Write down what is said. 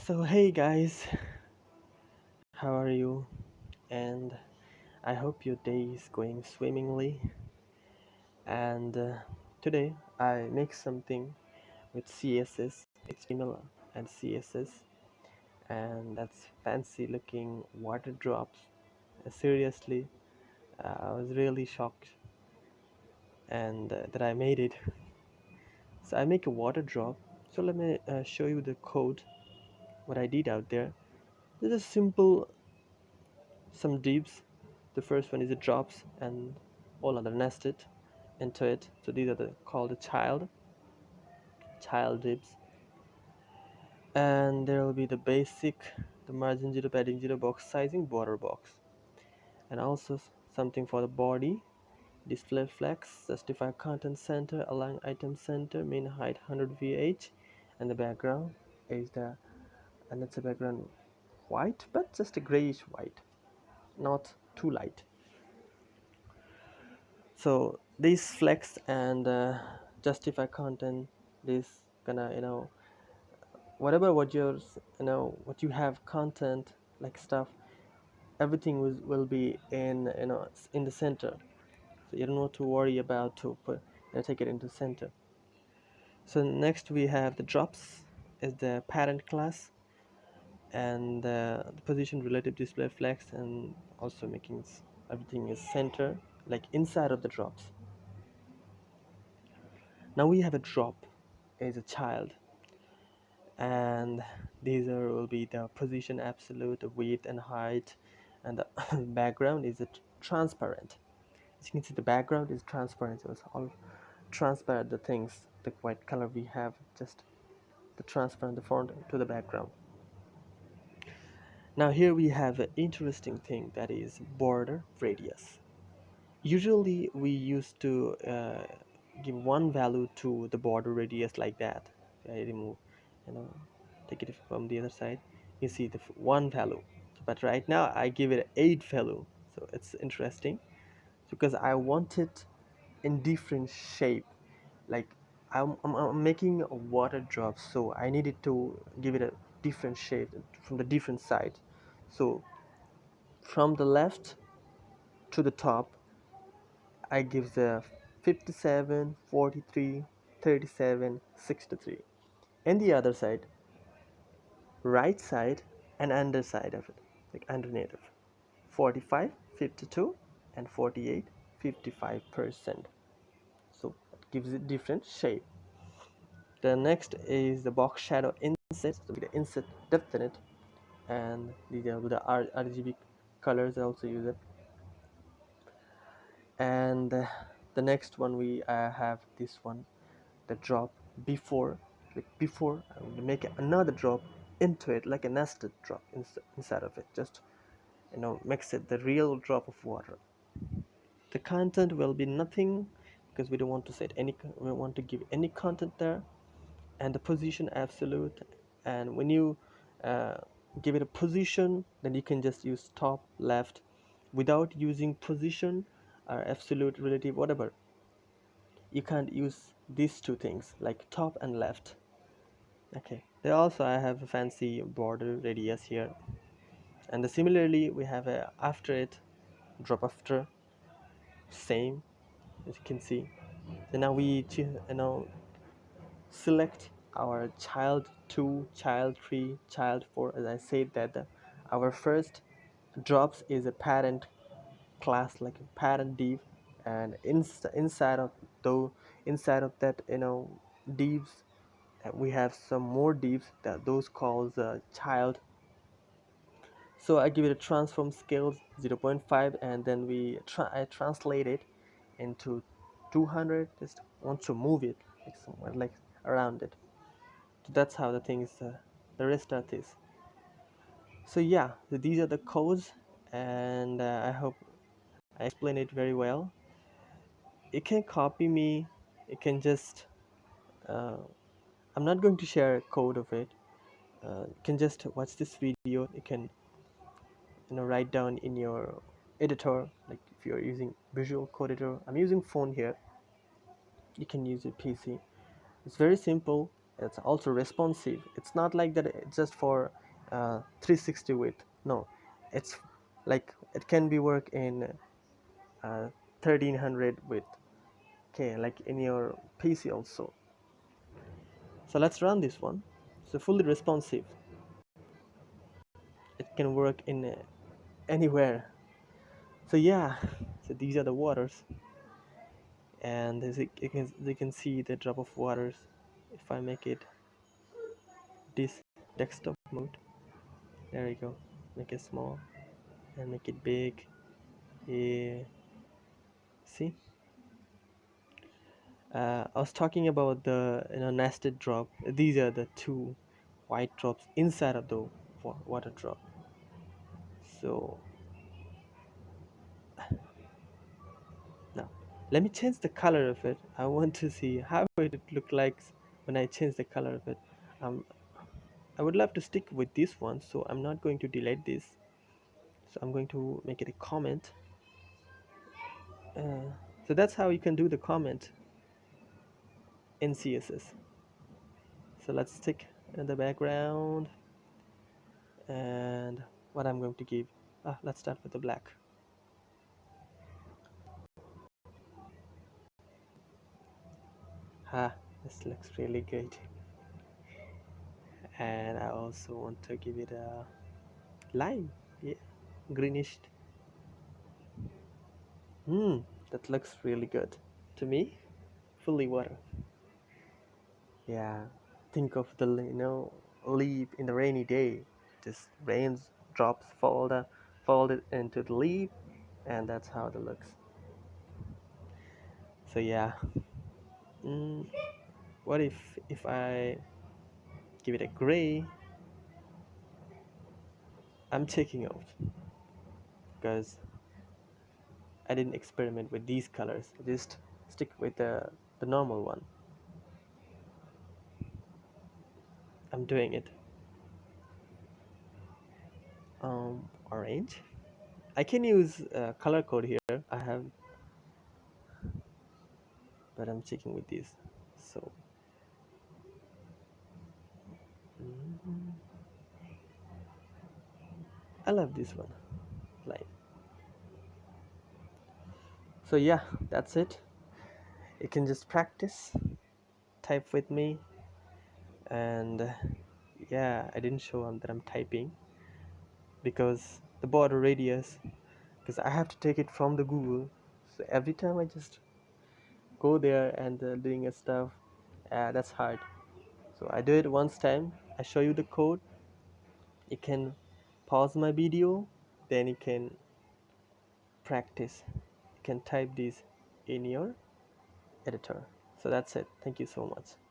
So, hey guys, how are you? And I hope your day is going swimmingly. And today I make something with CSS, HTML, and CSS, and that's fancy looking water drops. Seriously, I was really shocked and that I made it. So, I make a water drop. So, let me show you the code, what I did out there. This is simple, some divs. The first one is the drops and all other nested into it. So these are called the child divs. And there will be the basic, the margin 0, padding 0, box sizing, border box. And also something for the body, display flex, justify content center, align item center, main height 100 VH, and the background is and it's a background white, but just a grayish white, not too light. So this flex and justify content, this gonna whatever what yours what you have content like stuff, everything will be in in the center. So you don't have to worry about to put take it into center. So next we have the drops is the parent class, and the position relative display flex, and also making everything is center like inside of the drops. Now we have a drop is a child, and these will be the position absolute, the width and height, and the background is transparent. As you can see, the background is transparent, so it's all transparent. The things, the white color we have, just the transparent, the front to the background. Now here we have an interesting thing, that is border radius. Usually we used to give one value to the border radius like that. I remove, you know, take it from the other side. You see the one value, but right now I give it 8 value. So it's interesting because I want it in different shape. Like I'm making a water drop, so I needed to give it a different shape from the different side. So from the left to the top I give the 57, 43, 37, 63. And the other side, right side and underside of it, like underneath of 45, 52, and 48, 55%. So it gives it different shape. The next is the box shadow inset, so the inset depth in it, and these are the RGB colors I also use it. And the next one we have this one, the drop before, like before I will make another drop into it, like a nested drop inside of it, just mix it the real drop of water. The content will be nothing because we don't want to set any, we want to give any content there, and the position absolute. And when you uh, give it a position, then you can just use top, left, without using position or absolute, relative, whatever. You can't use these two things like top and left. Okay, there also I have a fancy border radius here, and similarly we have a after it, drop after, same, as you can see. So now we select our child 2, child 3, child 4. As I said that our first drops is a parent class, like a parent div, and inside of though inside of that divs, we have some more divs that those calls child. So I give it a transform scale 0.5, and then I translate it into 200. Just want to move it like somewhere like around it. So that's how the thing is, the restart is. So yeah, so these are the codes, and I hope I explain it very well. You can copy me, you can just uh, I'm not going to share a code of it. You can just watch this video. You can write down in your editor, like if you're using Visual Code Editor. I'm using phone here, you can use a PC. It's very simple. It's also responsive. It's not like that it's just for 360 width. No, it's like it can be work in 1300 width. Okay, like in your PC also. So let's run this one. So fully responsive. It can work in anywhere. So yeah, so these are the waters, and as you can see the drop of waters. If I make it this desktop mode, there you go. Make it small and make it big. Yeah, see. I was talking about the nested drop. These are the two white drops inside of the water drop. So now let me change the color of it. I want to see how it look like when I change the color of it. Um, I would love to stick with this one, so I'm not going to delete this. So I'm going to make it a comment. Uh, so that's how you can do the comment in CSS. So let's stick in the background, and what I'm going to give. Let's start with the black. This looks really good. And I also want to give it a lime. Yeah, greenish. That looks really good to me. Fully water. Yeah, think of the leaf in the rainy day. Just rains drops folded into the leaf, and that's how it looks. So yeah, mm, what if I give it a gray? I'm taking out because I didn't experiment with these colors. I just stick with the normal one. I'm doing it. Orange. I can use color code here. I have, but I'm checking with this. So, mm, I love this one. Like, so yeah, that's it. You can just practice, type with me, and yeah, I didn't show that I'm typing because the border radius, because I have to take it from the Google. So every time I just go there and doing a stuff, that's hard. So I do it once time. I show you the code. You can pause my video, then you can practice. You can type this in your editor. So that's it. Thank you so much.